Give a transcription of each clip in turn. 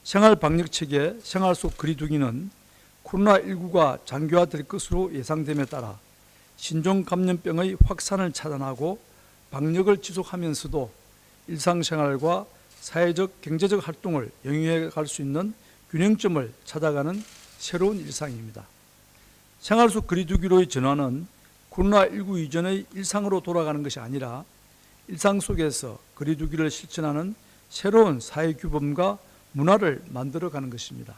생활방역체계 생활 속 거리두기는 코로나19가 장기화될 것으로 예상됨에 따라 신종감염병의 확산을 차단하고 방역을 지속하면서도 일상생활과 사회적, 경제적 활동을 영위해 갈 수 있는 균형점을 찾아가는 새로운 일상입니다. 생활 속 거리두기로의 전환은 코로나19 이전의 일상으로 돌아가는 것이 아니라 일상 속에서 거리두기를 실천하는 새로운 사회 규범과 문화를 만들어가는 것입니다.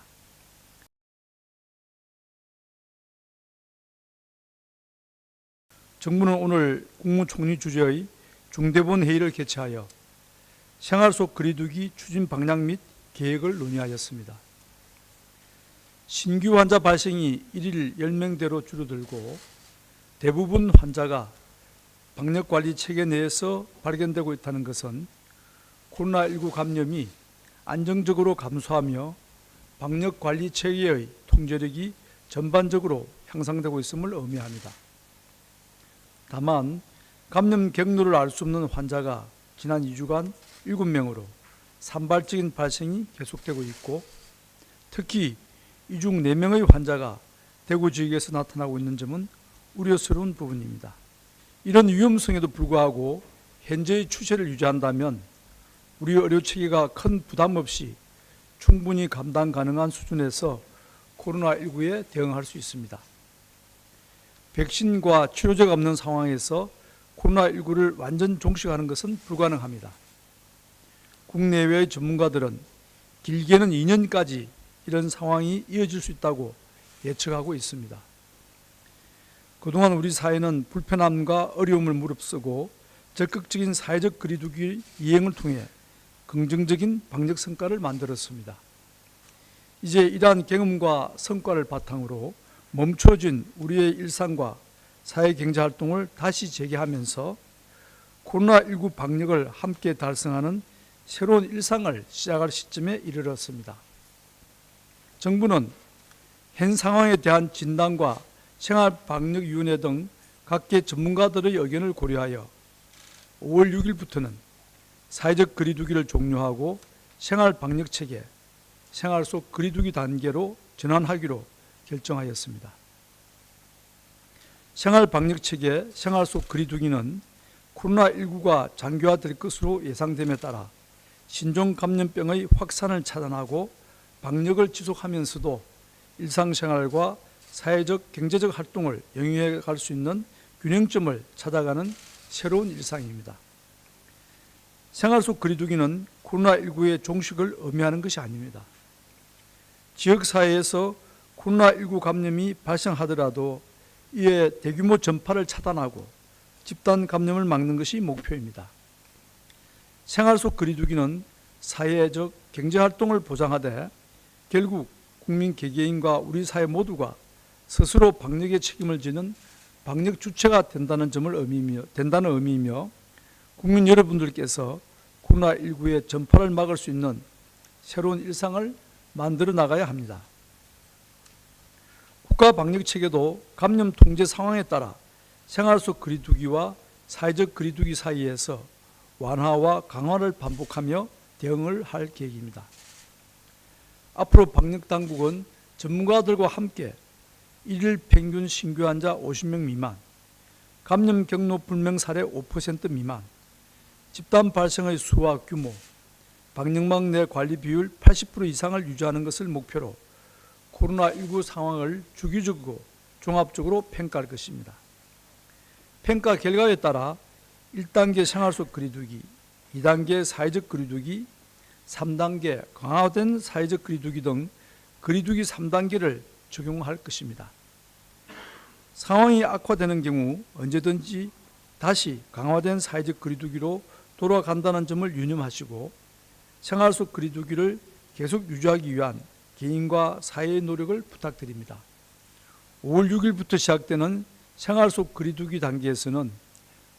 정부는 오늘 국무총리 주재의 중대본 회의를 개최하여 생활 속 거리두기 추진 방향 및 계획을 논의하였습니다. 신규 환자 발생이 일일 10명대로 줄어들고 대부분 환자가 방역관리 체계 내에서 발견되고 있다는 것은 코로나19 감염이 안정적으로 감소하며 방역관리 체계의 통제력이 전반적으로 향상되고 있음을 의미합니다. 다만 감염 경로를 알 수 없는 환자가 지난 2주간 7명으로 산발적인 발생이 계속되고 있고, 특히 이 중 4명의 환자가 대구 지역에서 나타나고 있는 점은 우려스러운 부분입니다. 이런 위험성에도 불구하고 현재의 추세를 유지한다면 우리 의료체계가 큰 부담 없이 충분히 감당 가능한 수준에서 코로나19에 대응할 수 있습니다. 백신과 치료제가 없는 상황에서 코로나19를 완전 종식하는 것은 불가능합니다. 국내외의 전문가들은 길게는 2년까지 이런 상황이 이어질 수 있다고 예측하고 있습니다. 그동안 우리 사회는 불편함과 어려움을 무릅쓰고 적극적인 사회적 거리두기 이행을 통해 긍정적인 방역 성과를 만들었습니다. 이제 이러한 경험과 성과를 바탕으로 멈춰진 우리의 일상과 사회 경제 활동을 다시 재개하면서 코로나19 방역을 함께 달성하는 새로운 일상을 시작할 시점에 이르렀습니다. 정부는 현 상황에 대한 진단과 생활방역위원회 등 각계 전문가들의 의견을 고려하여 5월 6일부터는 사회적 거리두기를 종료하고 생활방역체계, 생활 속 거리두기 단계로 전환하기로 결정하였습니다. 생활방역체계, 생활 속 거리두기는 코로나19가 장기화될 것으로 예상됨에 따라 신종감염병의 확산을 차단하고 방역을 지속하면서도 일상생활과 사회적, 경제적 활동을 영위해 갈 수 있는 균형점을 찾아가는 새로운 일상입니다. 생활 속 거리두기는 코로나19의 종식을 의미하는 것이 아닙니다. 지역사회에서 코로나19 감염이 발생하더라도 이에 대규모 전파를 차단하고 집단 감염을 막는 것이 목표입니다. 생활 속 거리두기는 사회적, 경제활동을 보장하되 결국 국민 개개인과 우리 사회 모두가 스스로 방역의 책임을 지는 방역 주체가 된다는 의미이며 국민 여러분들께서 코로나19의 전파를 막을 수 있는 새로운 일상을 만들어 나가야 합니다. 국가 방역 체계도 감염 통제 상황에 따라 생활 속 거리두기와 사회적 거리두기 사이에서 완화와 강화를 반복하며 대응을 할 계획입니다. 앞으로 방역 당국은 전문가들과 함께 일일 평균 신규 환자 50명 미만, 감염 경로 불명 사례 5% 미만, 집단 발생의 수와 규모, 방역망 내 관리 비율 80% 이상을 유지하는 것을 목표로 코로나19 상황을 주기적으로 종합적으로 평가할 것입니다. 평가 결과에 따라 1단계 생활 속 거리두기, 2단계 사회적 거리두기, 3단계 강화된 사회적 거리두기 등 거리두기 3단계를 적용할 것입니다. 상황이 악화되는 경우 언제든지 다시 강화된 사회적 거리두기로 돌아간다는 점을 유념하시고 생활 속 거리두기를 계속 유지하기 위한 개인과 사회의 노력을 부탁드립니다. 5월 6일부터 시작되는 생활 속 거리두기 단계에서는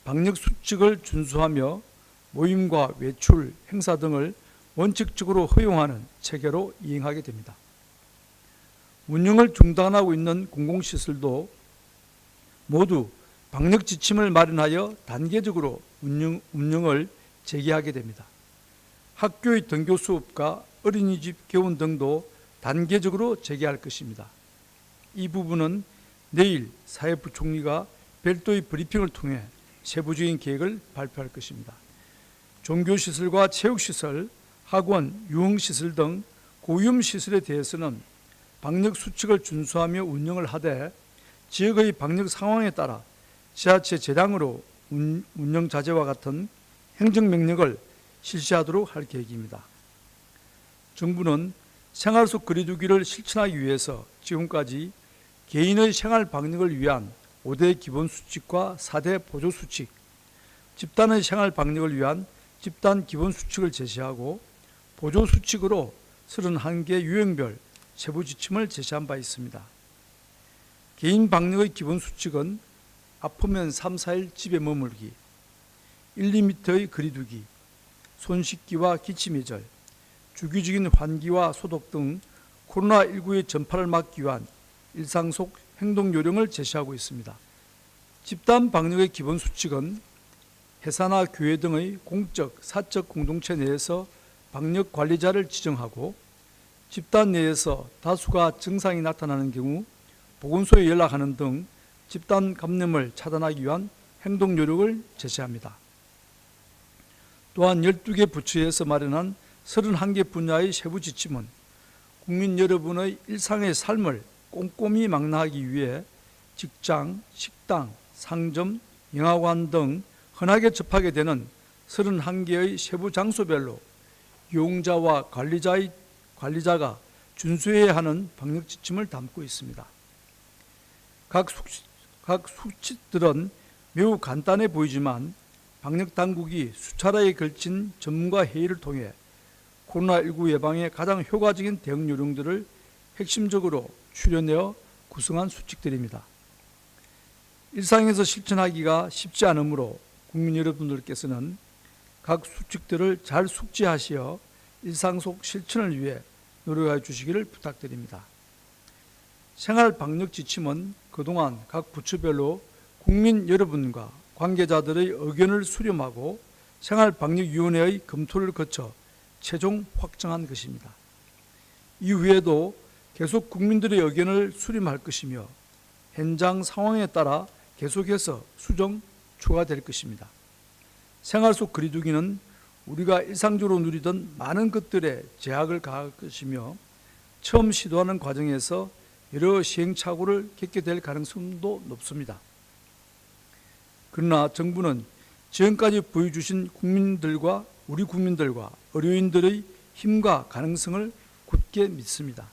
방역 수칙을 준수하며 모임과 외출, 행사 등을 원칙적으로 허용하는 체계로 이행하게 됩니다. 운영을 중단하고 있는 공공시설도 모두 방역 지침을 마련하여 단계적으로 운영을 재개하게 됩니다. 학교의 등교 수업과 어린이집 개원 등도 단계적으로 재개할 것입니다. 이 부분은 내일 사회부총리가 별도의 브리핑을 통해 세부적인 계획을 발표할 것입니다. 종교시설과 체육시설, 학원, 유흥시설 등 고위험시설에 대해서는 방역수칙을 준수하며 운영을 하되 지역의 방역 상황에 따라 지자체 재량으로 운영 자제와 같은 행정명령을 실시하도록 할 계획입니다. 정부는 생활 속 거리두기를 실천하기 위해서 지금까지 개인의 생활 방역을 위한 5대 기본수칙과 4대 보조수칙, 집단의 생활 방역을 위한 집단 기본수칙을 제시하고 보조수칙으로 31개 유형별 세부 지침을 제시한 바 있습니다. 개인 방역의 기본수칙은 아프면 3, 4일 집에 머물기, 1, 2m의 거리두기, 손 씻기와 기침 예절, 주기적인 환기와 소독 등 코로나19의 전파를 막기 위한 일상 속 행동 요령을 제시하고 있습니다. 집단 방역의 기본 수칙은 회사나 교회 등의 공적, 사적 공동체 내에서 방역 관리자를 지정하고 집단 내에서 다수가 증상이 나타나는 경우 보건소에 연락하는 등 집단 감염을 차단하기 위한 행동 요령을 제시합니다. 또한 12개 부처에서 마련한 31개 분야의 세부 지침은 국민 여러분의 일상의 삶을 꼼꼼히 망라하기 위해 직장, 식당, 상점, 영화관 등 흔하게 접하게 되는 31개의 세부 장소별로 이용자와 관리자가 준수해야 하는 방역 지침을 담고 있습니다. 각 수칙들은 매우 간단해 보이지만 방역 당국이 수차례에 걸친 전문가 회의를 통해 코로나19 예방에 가장 효과적인 대응 요령들을 핵심적으로 추려내어 구성한 수칙들입니다. 일상에서 실천하기가 쉽지 않으므로 국민 여러분들께서는 각 수칙들을 잘 숙지하시어 일상 속 실천을 위해 노력해 주시기를 부탁드립니다. 생활 방역 지침은 그동안 각 부처별로 국민 여러분과 관계자들의 의견을 수렴하고 생활방역위원회의 검토를 거쳐 최종 확정한 것입니다. 이후에도 계속 국민들의 의견을 수렴할 것이며 현장 상황에 따라 계속해서 수정, 추가될 것입니다. 생활 속 거리두기는 우리가 일상적으로 누리던 많은 것들에 제약을 가할 것이며 처음 시도하는 과정에서 여러 시행착오를 겪게 될 가능성도 높습니다. 그러나 정부는 지금까지 보여주신 우리 국민들과 의료인들의 힘과 가능성을 굳게 믿습니다.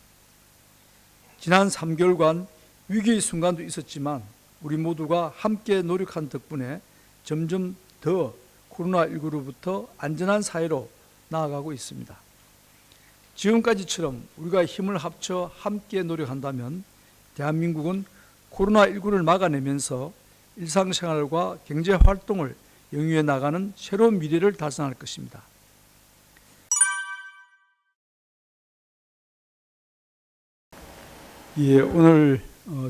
지난 3개월간 위기의 순간도 있었지만 우리 모두가 함께 노력한 덕분에 점점 더 코로나19로부터 안전한 사회로 나아가고 있습니다. 지금까지처럼 우리가 힘을 합쳐 함께 노력한다면 대한민국은 코로나19를 막아내면서 일상생활과 경제활동을 영위해 나가는 새로운 미래를 달성할 것입니다. 예, 오늘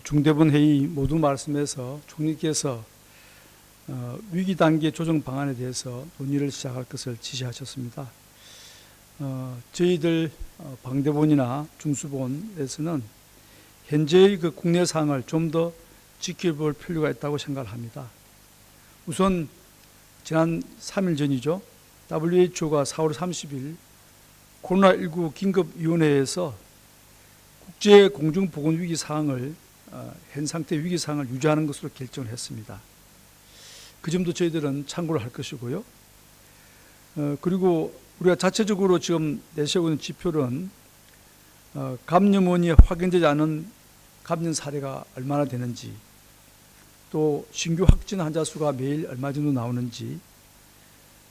중대본 회의 모두 말씀에서 총리께서 위기 단계 조정 방안에 대해서 논의를 시작할 것을 지시하셨습니다. 저희들 방대본이나 중수본에서는 현재의 그 국내 상황을 좀 더 지켜볼 필요가 있다고 생각합니다. 우선 지난 3일 전이죠. WHO가 4월 30일 코로나19 긴급위원회에서 국제 공중보건위기 상황을 현 상태 위기 상황을 유지하는 것으로 결정을 했습니다. 그 점도 저희들은 참고를 할 것이고요. 그리고 우리가 자체적으로 지금 내세우고 있는 지표는 감염원이 확인되지 않은 감염 사례가 얼마나 되는지, 또 신규 확진 환자 수가 매일 얼마 정도 나오는지,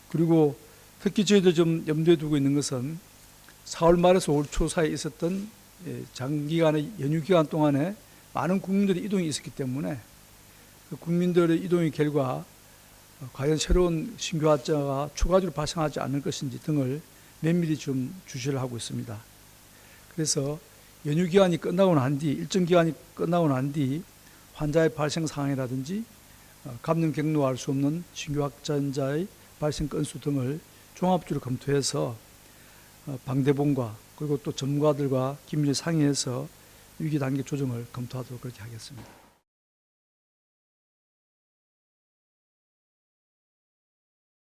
그리고 특히 저희들 좀 염두에 두고 있는 것은 4월 말에서 5월 초 사이에 있었던 장기간의 연휴 기간 동안에 많은 국민들의 이동이 있었기 때문에 그 국민들의 이동의 결과 과연 새로운 신규 환자가 추가적으로 발생하지 않을 것인지 등을 면밀히 좀 주시를 하고 있습니다. 그래서 연휴 기간이 끝나고 난 뒤, 일정 기간이 끝나고 난 뒤 환자의 발생 상황이라든지 감염 경로할 수 없는 신규 확진자의 발생 건수 등을 종합적으로 검토해서 방대본과 그리고 또 전문가들과 긴밀히 상의해서 위기 단계 조정을 검토하도록 그렇게 하겠습니다.